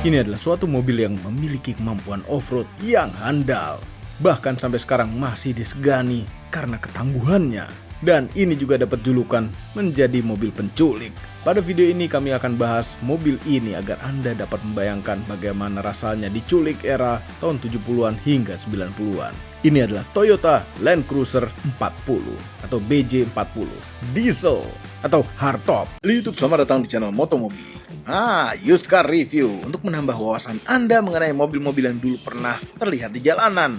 Ini adalah suatu mobil yang memiliki kemampuan off-road yang handal. Bahkan sampai sekarang masih disegani karena ketangguhannya. Dan ini juga dapat julukan menjadi mobil penculik. Pada video ini kami akan bahas mobil ini agar Anda dapat membayangkan bagaimana rasanya diculik era tahun 70-an hingga 90-an. Ini adalah Toyota Land Cruiser 40 atau BJ40 Diesel atau hardtop. YouTube, selamat datang di channel Motomobi. Used car review untuk menambah wawasan Anda mengenai mobil-mobil yang dulu pernah terlihat di jalanan.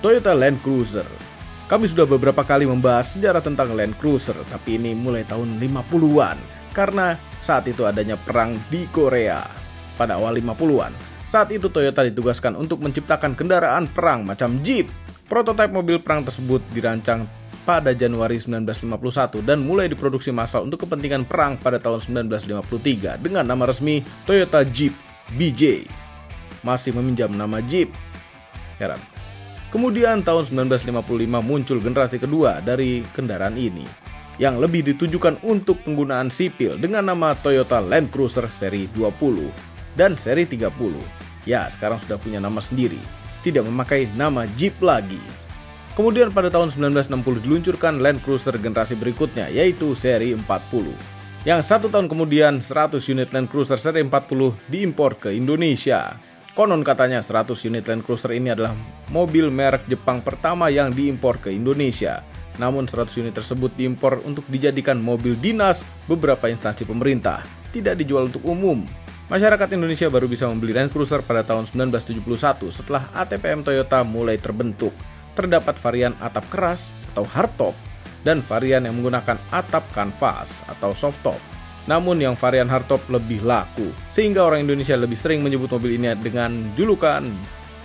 Toyota Land Cruiser. Kami sudah beberapa kali membahas sejarah tentang Land Cruiser, tapi ini mulai tahun 50-an karena saat itu adanya perang di Korea. Pada awal 50-an, saat itu Toyota ditugaskan untuk menciptakan kendaraan perang macam Jeep. Prototipe mobil perang tersebut dirancang pada Januari 1951 dan mulai diproduksi massal untuk kepentingan perang pada tahun 1953 dengan nama resmi Toyota Jeep BJ. Masih meminjam nama Jeep. Heran. Kemudian tahun 1955 muncul generasi kedua dari kendaraan ini yang lebih ditujukan untuk penggunaan sipil dengan nama Toyota Land Cruiser seri 20 dan seri 30. Ya, sekarang sudah punya nama sendiri, tidak memakai nama Jeep lagi. Kemudian pada tahun 1960 diluncurkan Land Cruiser generasi berikutnya yaitu seri 40. Yang satu tahun kemudian 100 unit Land Cruiser seri 40 diimpor ke Indonesia. Konon katanya 100 unit Land Cruiser ini adalah mobil merek Jepang pertama yang diimpor ke Indonesia. Namun 100 unit tersebut diimpor untuk dijadikan mobil dinas beberapa instansi pemerintah, tidak dijual untuk umum. Masyarakat Indonesia baru bisa membeli Land Cruiser pada tahun 1971 setelah ATPM Toyota mulai terbentuk. Terdapat varian atap keras atau hardtop dan varian yang menggunakan atap kanvas atau softtop. Namun yang varian hardtop lebih laku, sehingga orang Indonesia lebih sering menyebut mobil ini dengan julukan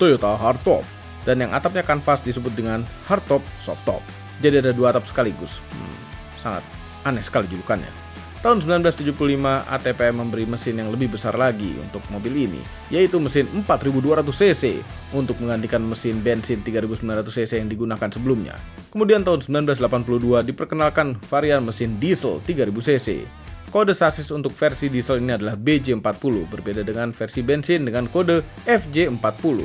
Toyota Hardtop. Dan yang atapnya kanvas disebut dengan hardtop softtop. Jadi ada dua atap sekaligus. Sangat aneh sekali julukannya. Tahun 1975 ATPM memberi mesin yang lebih besar lagi untuk mobil ini, yaitu mesin 4200 cc untuk menggantikan mesin bensin 3900 cc yang digunakan sebelumnya. Kemudian tahun 1982 diperkenalkan varian mesin diesel 3000 cc. Kode sasis untuk versi diesel ini adalah BJ40, berbeda dengan versi bensin dengan kode FJ40.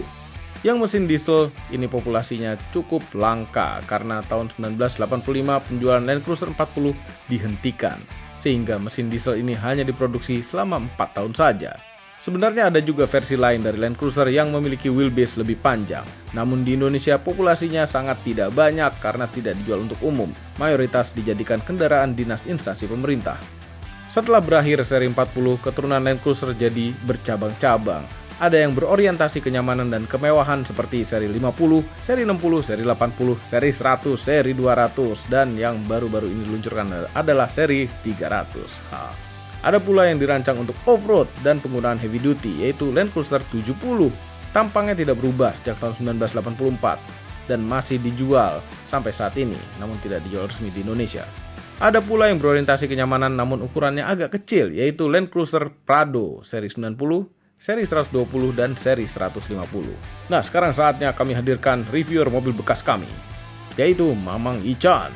Yang mesin diesel ini populasinya cukup langka karena tahun 1985 penjualan Land Cruiser 40 dihentikan, sehingga mesin diesel ini hanya diproduksi selama 4 tahun saja. Sebenarnya ada juga versi lain dari Land Cruiser yang memiliki wheelbase lebih panjang, namun di Indonesia populasinya sangat tidak banyak karena tidak dijual untuk umum, mayoritas dijadikan kendaraan dinas instansi pemerintah. Setelah berakhir seri 40, keturunan Land Cruiser jadi bercabang-cabang. Ada yang berorientasi kenyamanan dan kemewahan seperti seri 50, seri 60, seri 80, seri 100, seri 200, dan yang baru-baru ini diluncurkan adalah seri 300. Ada pula yang dirancang untuk off-road dan penggunaan heavy duty, yaitu Land Cruiser 70. Tampangnya tidak berubah sejak tahun 1984 dan masih dijual sampai saat ini, namun tidak dijual resmi di Indonesia. Ada pula yang berorientasi kenyamanan namun ukurannya agak kecil, yaitu Land Cruiser Prado seri 90, seri 120, dan seri 150. Nah, sekarang saatnya kami hadirkan reviewer mobil bekas kami, yaitu Mamang Ican.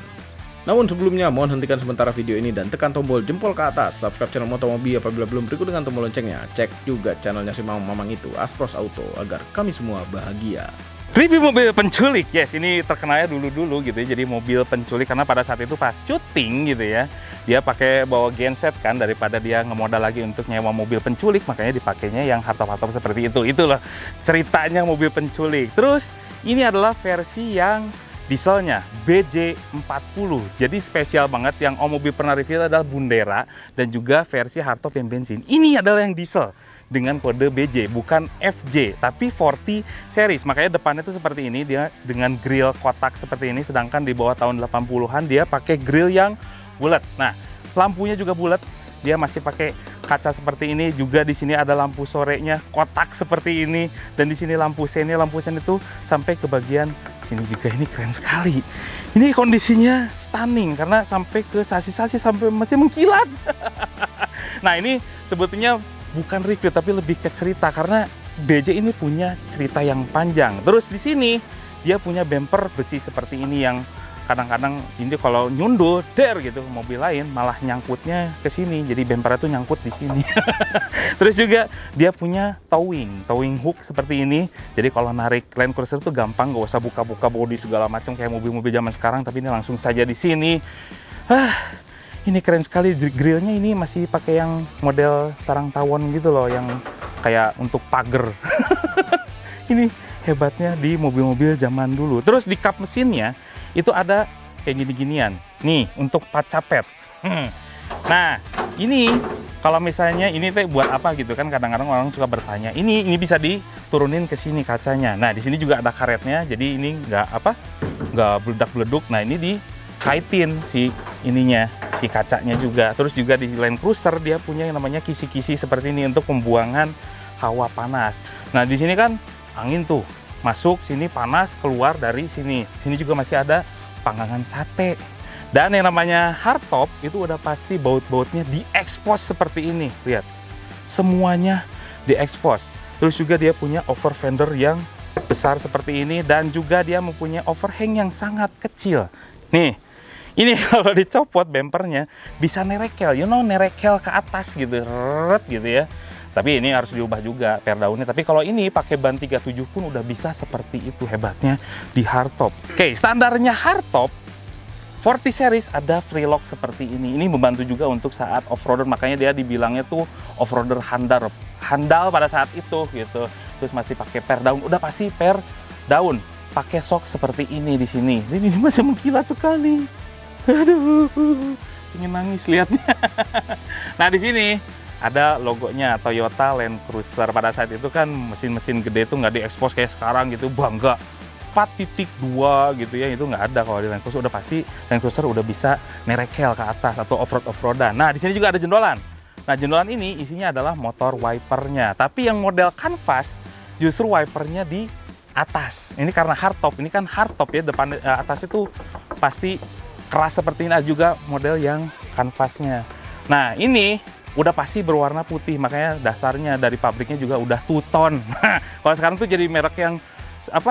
Namun sebelumnya mohon hentikan sementara video ini dan tekan tombol jempol ke atas, subscribe channel Motomobi apabila belum, berikut dengan tombol loncengnya. Cek juga channelnya si Mamang itu, Aspros Auto, agar kami semua bahagia. Review mobil penculik, yes, ini terkenalnya dulu-dulu gitu ya, jadi mobil penculik karena pada saat itu pas syuting gitu ya, dia pakai bawa genset kan, daripada dia ngemodal lagi untuk nyewa mobil penculik, makanya dipakainya yang hardtop-hardtop seperti itu. Itulah ceritanya mobil penculik. Terus ini adalah versi yang dieselnya BJ40, jadi spesial banget. Yang Om Mobil pernah review adalah Bundera dan juga versi hardtop yang bensin. Ini adalah yang diesel dengan kode BJ, bukan FJ, tapi 40 series. Makanya depannya tuh seperti ini, dia dengan grill kotak seperti ini, sedangkan di bawah tahun 80-an dia pakai grill yang bulat. Nah, lampunya juga bulat, dia masih pakai kaca seperti ini. Juga di sini ada lampu sorenya kotak seperti ini, dan di sini lampu sen itu sampai ke bagian sini juga. Ini keren sekali. Ini kondisinya stunning karena sampai ke sasis-sasis, sampai masih mengkilat. Nah, ini sebetulnya bukan review tapi lebih ke cerita karena BJ ini punya cerita yang panjang. Terus di sini dia punya bumper besi seperti ini yang kadang-kadang ini kalau nyundul gitu mobil lain malah nyangkutnya ke sini, jadi bumpernya tuh nyangkut di sini. Terus juga dia punya towing hook seperti ini, jadi kalau narik Land Cruiser tuh gampang, nggak usah buka-buka bodi segala macam kayak mobil-mobil zaman sekarang, tapi ini langsung saja di sini. Ini keren sekali, grillnya ini masih pakai yang model sarang tawon gitu loh, yang kayak untuk pagar. Ini hebatnya di mobil-mobil zaman dulu. Terus di kap mesinnya itu ada kayak gini-ginian nih untuk pacapet. Nah ini kalau misalnya ini teh buat apa gitu kan, kadang-kadang orang suka bertanya. Ini bisa diturunin ke sini kacanya. Nah di sini juga ada karetnya, jadi ini nggak beledak-beleduk. Nah ini dikaitin si ininya, si kacanya juga. Terus juga di Land Cruiser dia punya yang namanya kisi-kisi seperti ini untuk pembuangan hawa panas. Nah di sini kan angin tuh masuk sini, panas keluar dari sini. Sini juga masih ada panggangan sate. Dan yang namanya hardtop itu udah pasti baut-bautnya diekspos seperti ini. Lihat, semuanya diekspos. Terus juga dia punya over fender yang besar seperti ini, dan juga dia mempunyai overhang yang sangat kecil. Nih, ini kalau dicopot bumpernya bisa nerekel, nerekel ke atas gitu, gitu ya. Tapi ini harus diubah juga per daunnya. Tapi kalau ini pakai ban 37 pun udah bisa seperti itu, hebatnya di hardtop. Oke, standarnya hardtop 40 series ada free lock seperti ini. Ini membantu juga untuk saat off-roader, makanya dia dibilangnya tuh off-roader handal pada saat itu gitu. Terus masih pakai per daun, udah pasti per daun. Pakai sok seperti ini di sini. Ini masih mengkilat sekali. Aduh, ingin nangis lihatnya. Nah di sini ada logonya Toyota Land Cruiser. Pada saat itu kan mesin-mesin gede itu nggak diekspos kayak sekarang gitu, bangga 4.2 gitu ya, itu nggak ada kalau di Land Cruiser. Udah pasti Land Cruiser udah bisa nerekel ke atas atau off-roadan. Nah di sini juga ada jendolan. Nah jendolan ini isinya adalah motor wipernya, tapi yang model canvas justru wipernya di atas. Ini karena hardtop, ini kan hardtop ya, depan atas itu pasti keras seperti ini. Ada juga model yang canvasnya. Nah ini udah pasti berwarna putih, makanya dasarnya dari pabriknya juga udah two-tone. Kalau sekarang tuh jadi merek yang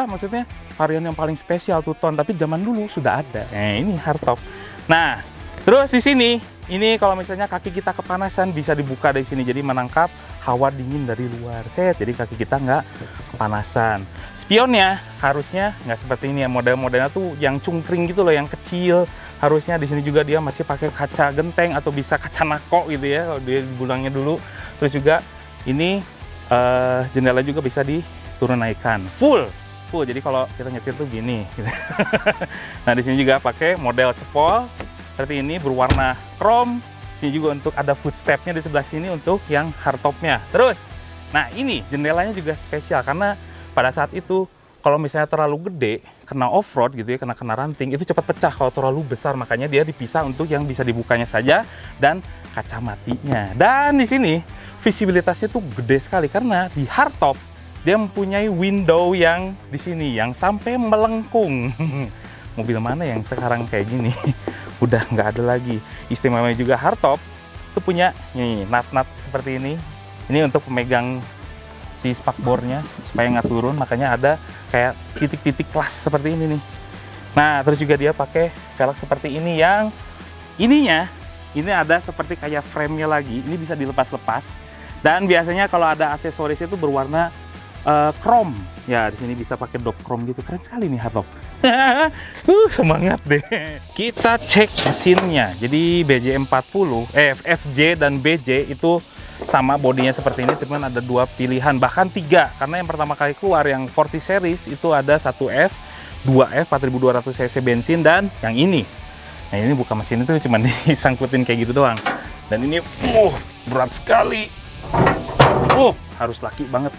maksudnya varian yang paling spesial two-tone, tapi zaman dulu sudah ada. Ini hardtop. Nah, terus di sini ini kalau misalnya kaki kita kepanasan bisa dibuka dari sini, jadi menangkap hawa dingin dari luar. Jadi kaki kita nggak kepanasan. Spionnya harusnya nggak seperti ini ya, model-modelnya tuh yang cungkring gitu loh, yang kecil. Harusnya di sini juga dia masih pakai kaca genteng atau bisa kaca nako gitu ya kalau dia bulangnya dulu. Terus juga ini jendela juga bisa diturun naikkan full. Jadi kalau kita nyetir tuh gini gitu. Nah di sini juga pakai model cepol seperti ini berwarna chrome. Sini juga untuk ada footstepnya di sebelah sini untuk yang hardtopnya. Terus, nah ini jendelanya juga spesial karena pada saat itu kalau misalnya terlalu gede, kena off-road gitu ya, kena ranting, itu cepat pecah kalau terlalu besar. Makanya dia dipisah untuk yang bisa dibukanya saja dan kaca matinya. Dan di sini visibilitasnya tuh gede sekali karena di hardtop dia mempunyai window yang di sini yang sampai melengkung. Mobil mana yang sekarang kayak gini? Udah nggak ada lagi. Istimewanya juga hardtop itu punya nih nut-nut seperti ini. Ini untuk pemegang si spakbornya supaya nggak turun, makanya ada kayak titik-titik kelas seperti ini nih. Nah terus juga dia pakai velg seperti ini yang ininya ini ada seperti kayak frame-nya lagi, ini bisa dilepas-lepas. Dan biasanya kalau ada aksesoris itu berwarna chrome ya, di sini bisa pakai dop chrome gitu, keren sekali nih hardtop. Semangat deh. Kita cek mesinnya. Jadi BJ40 FJ dan BJ itu sama bodinya seperti ini, teman, ada dua pilihan, bahkan tiga, karena yang pertama kali keluar yang 40 series itu ada 1F, 2F 4200 cc bensin, dan yang ini. Nah ini buka mesin itu cuma disangkutin kayak gitu doang, dan ini berat sekali, harus laki banget.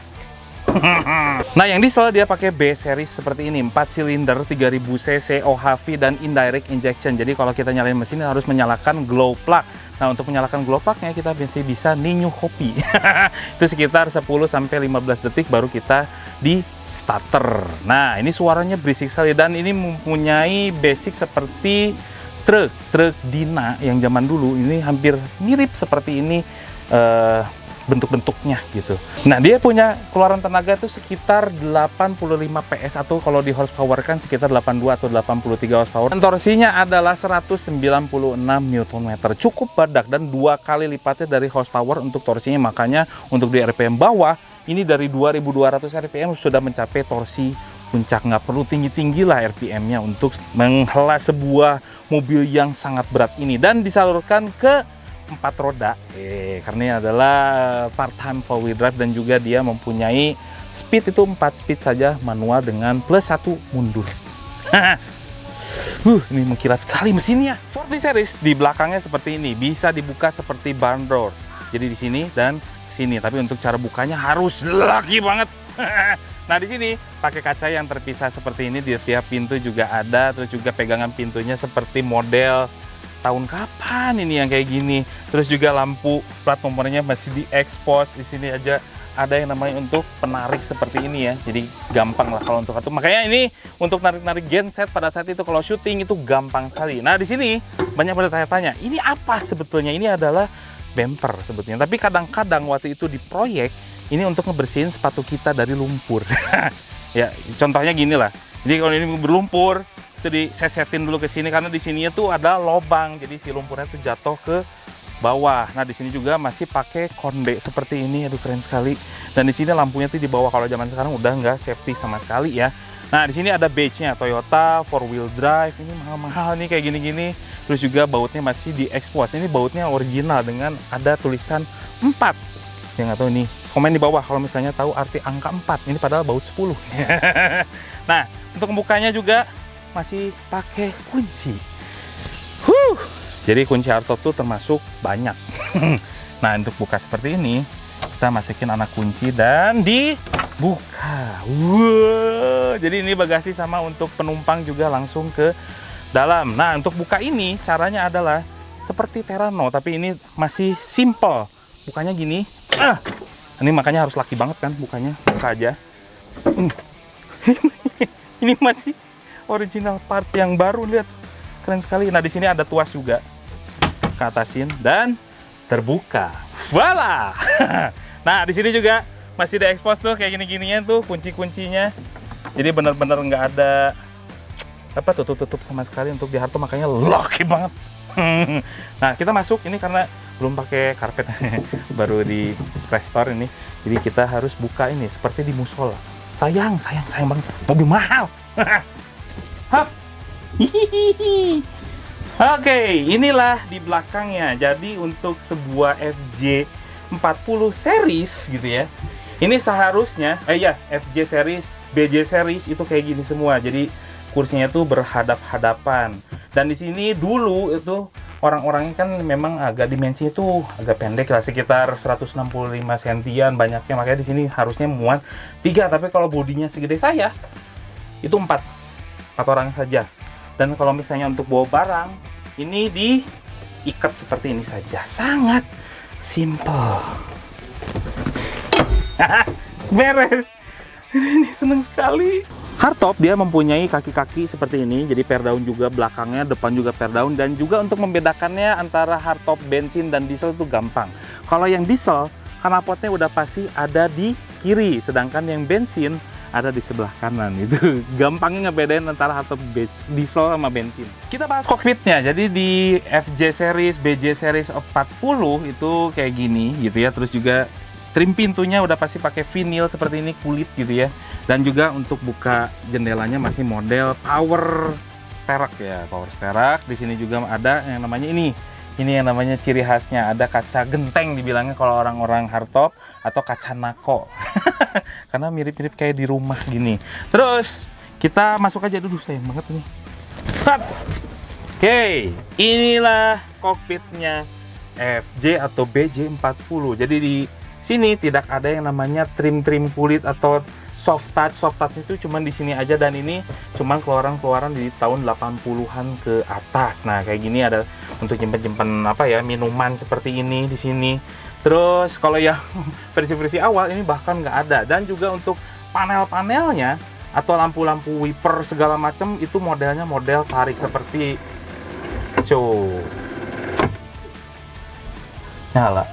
Nah yang diesel dia pakai B series seperti ini, 4 silinder 3000 cc OHV dan indirect injection. Jadi kalau kita nyalain mesin harus menyalakan glow plug. Nah untuk menyalakan glow plug-nya kita masih bisa ninyu hopi. Itu sekitar 10-15 detik baru kita di starter. Nah ini suaranya berisik sekali, dan ini mempunyai basic seperti truk Dina yang zaman dulu. Ini hampir mirip seperti ini bentuk-bentuknya gitu. Nah, dia punya keluaran tenaga itu sekitar 85 PS atau kalau di horsepower kan sekitar 82 atau 83 horsepower. Dan torsinya adalah 196 Nm. Cukup badak dan 2 kali lipatnya dari horsepower untuk torsinya. Makanya untuk di RPM bawah ini dari 2200 RPM sudah mencapai torsi puncak. Nggak perlu tinggi-tinggi lah RPM-nya untuk menghela sebuah mobil yang sangat berat ini, dan disalurkan ke 4 roda karena ini adalah part-time 4-wheel drive, dan juga dia mempunyai speed itu 4 speed saja manual dengan plus 1 mundur. Ini mengkilat sekali mesinnya. 40 series di belakangnya seperti ini, bisa dibuka seperti barn door, jadi di sini dan sini, tapi untuk cara bukanya harus laki banget. Nah, di sini pakai kaca yang terpisah seperti ini, di tiap pintu juga ada, terus juga pegangan pintunya seperti model tahun kapan ini yang kayak gini. Terus juga lampu plat nomornya masih diekspos. Di sini aja ada yang namanya untuk penarik seperti ini ya. Jadi gampang lah kalau untuk itu. Makanya ini untuk narik-narik genset pada saat itu kalau syuting itu gampang sekali. Nah, di sini banyak bertanya-tanya, ini apa sebetulnya? Ini adalah bumper sebetulnya. Tapi kadang-kadang waktu itu di proyek ini untuk ngebersihin sepatu kita dari lumpur. Ya, contohnya gini lah. Jadi kalau ini berlumpur, itu disesetin dulu ke sini karena di sini tuh ada lobang, jadi si lumpurnya tuh jatuh ke bawah. Nah, di sini juga masih pakai konde seperti ini, aduh keren sekali. Dan di sini lampunya tuh di bawah, kalau zaman sekarang udah nggak safety sama sekali ya. Nah, di sini ada badge-nya Toyota 4-wheel drive, ini mahal-mahal nih kayak gini-gini. Terus juga bautnya masih diekspos, ini bautnya original dengan ada tulisan 4. Yang nggak tahu nih, komen di bawah kalau misalnya tahu arti angka 4, ini padahal baut 10. Nah, untuk membukanya juga masih pakai kunci. Jadi kunci hardtop tuh termasuk banyak. Nah, untuk buka seperti ini, kita masukin anak kunci dan dibuka. Jadi ini bagasi sama untuk penumpang juga langsung ke dalam. Nah, untuk buka ini caranya adalah seperti Terrano, tapi ini masih simple. Bukanya gini. Ini makanya harus laki banget kan bukanya. Buka aja. Ini masih original part yang baru, lihat keren sekali. Nah, di sini ada tuas juga, ke atasin dan terbuka. Voila. Nah, di sini juga masih diekspos tuh kayak gini-gininya tuh kunci-kuncinya. Jadi benar-benar nggak ada apa tutup-tutup sama sekali untuk di hardtop, makanya laki banget. Nah, kita masuk ini karena belum pakai karpet, baru di restore ini. Jadi kita harus buka ini seperti di musola. Sayang banget, mobil mahal. Hap. Oke, inilah di belakangnya. Jadi untuk sebuah FJ40 series gitu ya, ini seharusnya FJ series, BJ series itu kayak gini semua. Jadi kursinya tuh berhadap-hadapan. Dan di sini dulu itu orang-orangnya kan memang agak dimensinya tuh agak pendek lah, sekitar 165 sentian banyaknya, makanya di sini harusnya muat 3, tapi kalau bodinya segede saya itu 4 orang saja. Dan kalau misalnya untuk bawa barang ini diikat seperti ini saja, sangat simple. Beres. Ini seneng sekali. Hardtop dia mempunyai kaki-kaki seperti ini, jadi per daun juga belakangnya, depan juga per daun. Dan juga untuk membedakannya antara hardtop bensin dan diesel itu gampang. Kalau yang diesel, knalpotnya udah pasti ada di kiri, sedangkan yang bensin ada di sebelah kanan. Itu gampangnya ngebedain antara hardtop diesel sama bensin. Kita bahas kokpitnya. Jadi di FJ series, BJ series 40 itu kayak gini gitu ya. Terus juga trim pintunya udah pasti pakai vinil seperti ini, kulit gitu ya. Dan juga untuk buka jendelanya masih model power sterak ya, power sterak. Di sini juga ada yang namanya ini yang namanya ciri khasnya, ada kaca genteng dibilangnya kalau orang-orang hardtop, atau kaca nako. Karena mirip-mirip kayak di rumah gini. Terus kita masuk aja dulu, sayang banget ini. Oke, inilah kokpitnya FJ atau BJ40. Jadi di sini tidak ada yang namanya trim-trim kulit atau soft touch. Soft touch itu cuma di sini aja, dan ini cuma keluaran di tahun 80-an ke atas. Nah, kayak gini ada untuk nyimpen-nyimpen apa ya, minuman seperti ini di sini. Terus kalau yang versi-versi awal ini bahkan nggak ada. Dan juga untuk panel-panelnya atau lampu-lampu wiper segala macam itu modelnya model tarik seperti nyala.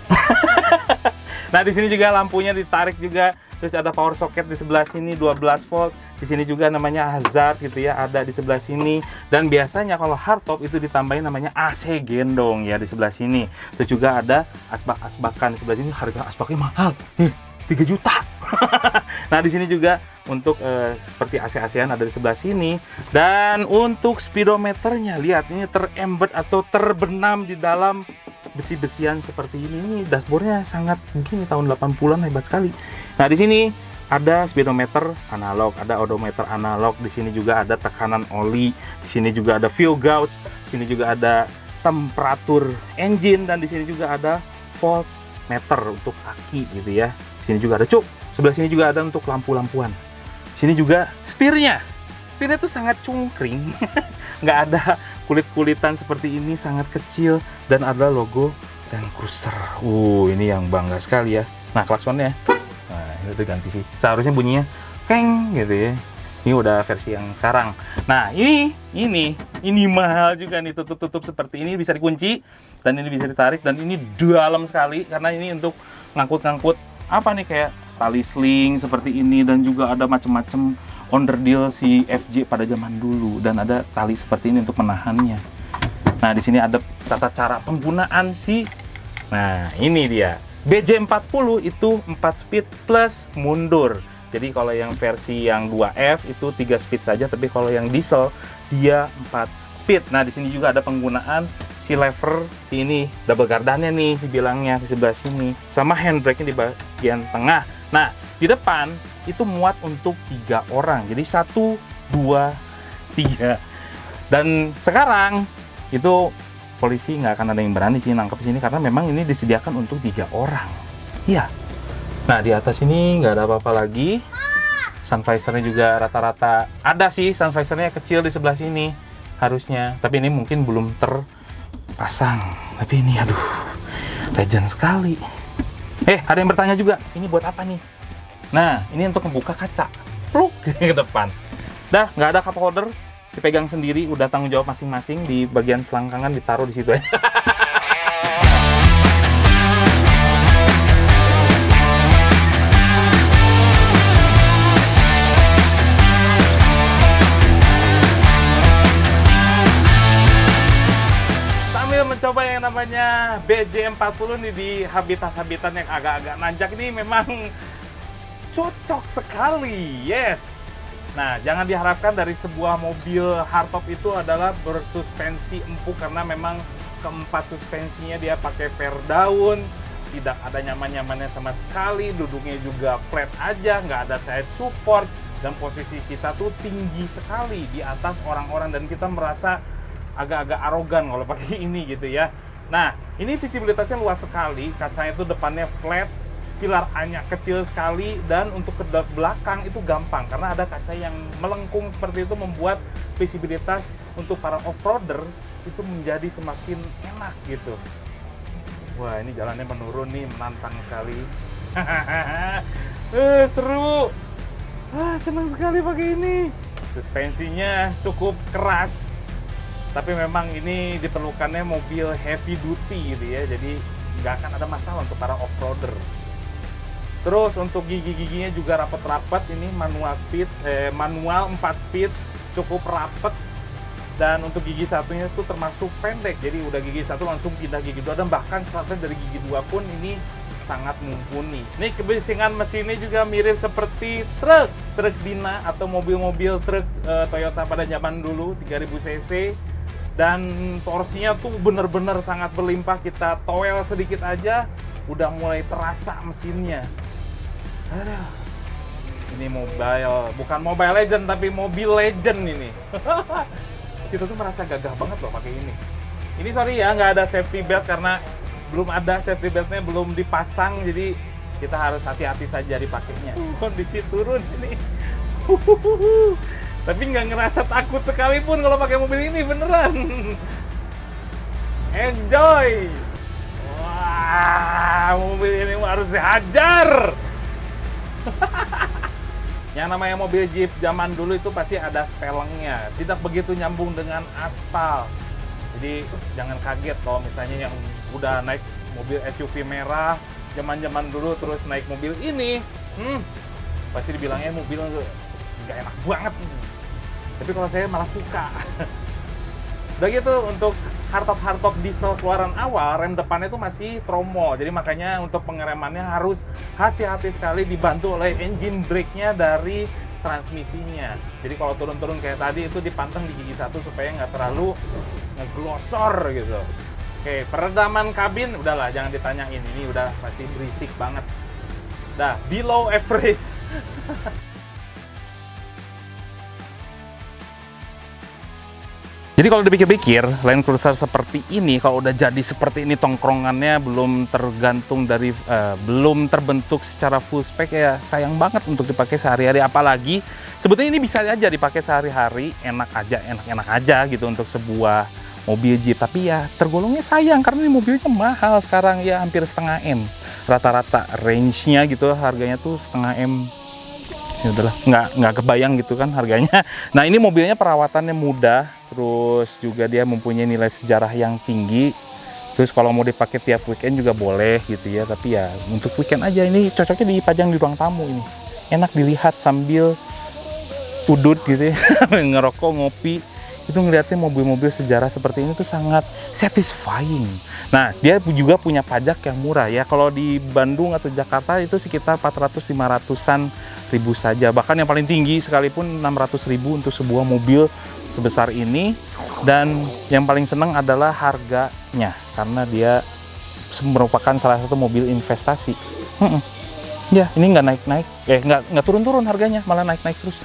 Nah, di sini juga lampunya ditarik juga. Terus ada power socket di sebelah sini 12 volt. Di sini juga namanya hazard gitu ya, ada di sebelah sini. Dan biasanya kalau hardtop itu ditambahin namanya AC gendong ya di sebelah sini. Terus juga ada asbak-asbakan di sebelah sini, harga asbaknya mahal. 3 juta. Nah, di sini juga untuk seperti AC-AC-an ada di sebelah sini. Dan untuk speedometernya, lihat ini terembed atau terbenam di dalam besi-besian seperti ini. Ini dashboardnya sangat mungkin tahun 80-an, hebat sekali. Nah, di sini ada speedometer analog, ada odometer analog. Di sini juga ada tekanan oli. Di sini juga ada fuel gauge. Di sini juga ada temperatur engine, dan di sini juga ada voltmeter untuk aki gitu ya. Di sini juga ada cuk. Sebelah sini juga ada untuk lampu-lampuan. Di sini juga setirnya. Setirnya tuh sangat cungkring. Nggak ada kulit-kulitan seperti ini, sangat kecil, dan ada logo Land Cruiser. Ini yang bangga sekali ya. Nah, klaksonnya, nah itu ganti sih. Seharusnya bunyinya keng gitu ya. Ini udah versi yang sekarang. Nah, ini mahal juga nih, tutup seperti ini, bisa dikunci dan ini bisa ditarik, dan ini dalam sekali karena ini untuk ngangkut-ngangkut apa nih, kayak tali sling seperti ini, dan juga ada macam-macam onderdil si FJ pada zaman dulu, dan ada tali seperti ini untuk menahannya. Nah, di sini ada tata cara penggunaan sih. Nah, ini dia. BJ40 itu 4 speed plus mundur. Jadi kalau yang versi yang 2F itu 3 speed saja, tapi kalau yang diesel dia 4 speed. Nah, di sini juga ada penggunaan si lever si ini, double gardannya nih dibilangnya di sebelah sini, sama handbrake-nya di bagian tengah. Nah, di depan itu muat untuk 3 orang, jadi 1, 2, 3. Dan sekarang itu polisi nggak akan ada yang berani sih nangkep sini, karena memang ini disediakan untuk 3 orang. Iya. Nah, di atas ini nggak ada apa-apa lagi. Sun visornya juga rata-rata ada sih, sun visornya kecil di sebelah sini harusnya, tapi ini mungkin belum terpasang. Tapi ini aduh, legend sekali. Ada yang bertanya juga, ini buat apa nih? Nah, ini untuk membuka kaca, pluk ke depan. Dah, nggak ada cup holder, dipegang sendiri, udah tanggung jawab masing-masing, di bagian selangkangan ditaruh di situ aja. Sambil mencoba yang namanya BJ40 nih di habitat-habitat yang agak-agak nanjak, ini memang cocok sekali, yes. Nah, jangan diharapkan dari sebuah mobil hardtop itu adalah bersuspensi empuk, karena memang keempat suspensinya dia pakai per daun, tidak ada nyaman-nyamannya sama sekali, duduknya juga flat aja, nggak ada side support, dan posisi kita tuh tinggi sekali di atas orang-orang, dan kita merasa agak-agak arogan kalau pakai ini gitu ya. Nah, ini visibilitasnya luas sekali, kacanya itu depannya flat, pilar A-nya kecil sekali, dan untuk ke belakang itu gampang karena ada kaca yang melengkung seperti itu, membuat visibilitas untuk para off-roader itu menjadi semakin enak gitu. Wah, ini jalannya menurun nih, menantang sekali. Seru. Senang sekali pakai ini. Suspensinya cukup keras, tapi memang ini diperlukannya mobil heavy duty gitu ya, jadi nggak akan ada masalah untuk para off-roader. Terus untuk gigi-giginya juga rapet-rapet, ini manual 4 speed, cukup rapet. Dan untuk gigi satunya itu termasuk pendek, jadi udah gigi satu langsung pindah gigi dua, dan bahkan sampai dari gigi dua pun ini sangat mumpuni. Ini kebisingan mesinnya juga mirip seperti truk Dina atau mobil-mobil truk Toyota pada zaman dulu 3000 cc. Dan torsinya tuh bener-bener sangat berlimpah, kita toel sedikit aja udah mulai terasa mesinnya. Aduh, ini bukan Mobile Legend tapi Mobil Legend ini. Kita tuh merasa gagah banget loh pakai ini. Ini sorry ya, nggak ada safety belt karena belum ada safety beltnya, belum dipasang, jadi kita harus hati-hati saja dipakainya. Kondisi turun ini. Tapi nggak ngerasa takut sekalipun kalau pakai mobil ini, beneran. Enjoy. Wah, mobil ini harus dihajar. Yang namanya mobil Jeep zaman dulu itu pasti ada spelengnya, tidak begitu nyambung dengan aspal. Jadi jangan kaget kalau misalnya yang udah naik mobil SUV merah zaman-zaman dulu terus naik mobil ini, pasti dibilangnya mobil nggak enak banget. Tapi kalau saya malah suka. Udah gitu, untuk hardtop diesel keluaran awal, rem depannya itu masih tromol. Jadi makanya untuk pengeremannya harus hati-hati sekali, dibantu oleh engine brake-nya dari transmisinya. Jadi kalau turun-turun kayak tadi itu dipanteng di gigi satu supaya nggak terlalu ngeglosor gitu. Oke, peredaman kabin udahlah jangan ditanyain, ini udah pasti berisik banget. Dah, below average. Jadi kalau dipikir-pikir, Land Cruiser seperti ini, kalau udah jadi seperti ini tongkrongannya belum tergantung dari, belum terbentuk secara full spec, ya sayang banget untuk dipakai sehari-hari. Apalagi sebetulnya ini bisa aja dipakai sehari-hari, enak-enak aja gitu untuk sebuah mobil Jeep. Tapi ya tergolongnya sayang karena ini mobilnya mahal sekarang, ya hampir setengah M. Rata-rata range-nya gitu harganya tuh setengah M. Ya udahlah, nggak kebayang gitu kan harganya. Nah ini mobilnya perawatannya mudah, terus juga dia mempunyai nilai sejarah yang tinggi. Terus kalau mau dipakai tiap weekend juga boleh gitu ya. Tapi ya untuk weekend aja, ini cocoknya dipajang di ruang tamu ini. Enak dilihat sambil udut gitu ya, ngerokok, ngopi. Itu ngeliatnya mobil-mobil sejarah seperti ini tuh sangat satisfying. Nah, dia juga punya pajak yang murah ya. Kalau di Bandung atau Jakarta itu sekitar 400-500-an ribu saja. Bahkan yang paling tinggi sekalipun 600 ribu untuk sebuah mobil sebesar ini. Dan yang paling senang adalah harganya, karena dia merupakan salah satu mobil investasi. Ya, ini nggak naik-naik, nggak turun-turun harganya, malah naik-naik terus.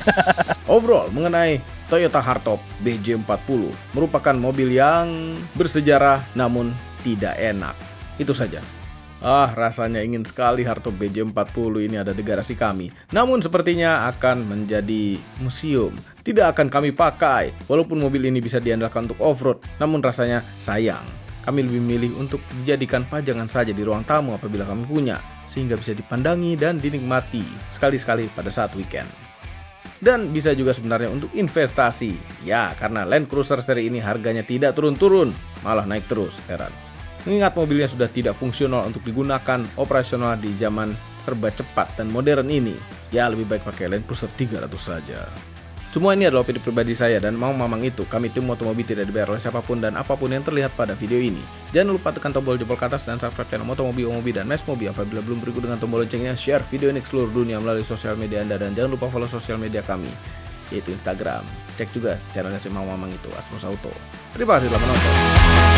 Overall, mengenai Toyota Hardtop BJ40 merupakan mobil yang bersejarah namun tidak enak. Itu saja. Rasanya ingin sekali Hardtop BJ40 ini ada di garasi kami. Namun sepertinya akan menjadi museum. Tidak akan kami pakai. Walaupun mobil ini bisa diandalkan untuk off-road, namun rasanya sayang. Kami lebih memilih untuk dijadikan pajangan saja di ruang tamu apabila kami punya, sehingga bisa dipandangi dan dinikmati sekali-sekali pada saat weekend. Dan bisa juga sebenarnya untuk investasi. Ya, karena Land Cruiser seri ini harganya tidak turun-turun, malah naik terus, heran. Mengingat mobilnya sudah tidak fungsional untuk digunakan operasional di zaman serba cepat dan modern ini, ya lebih baik pakai Land Cruiser 300 saja. Semua ini adalah opini pribadi saya dan mau mamang itu, kami tim Motomobi tidak dibayar oleh siapapun dan apapun yang terlihat pada video ini. Jangan lupa tekan tombol jempol ke atas dan subscribe channel Motomobi, Omobi, dan Mesmobi. Apabila belum berikut dengan tombol loncengnya, share video ini ke seluruh dunia melalui sosial media Anda. Dan jangan lupa follow sosial media kami, yaitu Instagram. Cek juga channelnya si Mamang itu, Asmos Auto. Terima kasih telah menonton.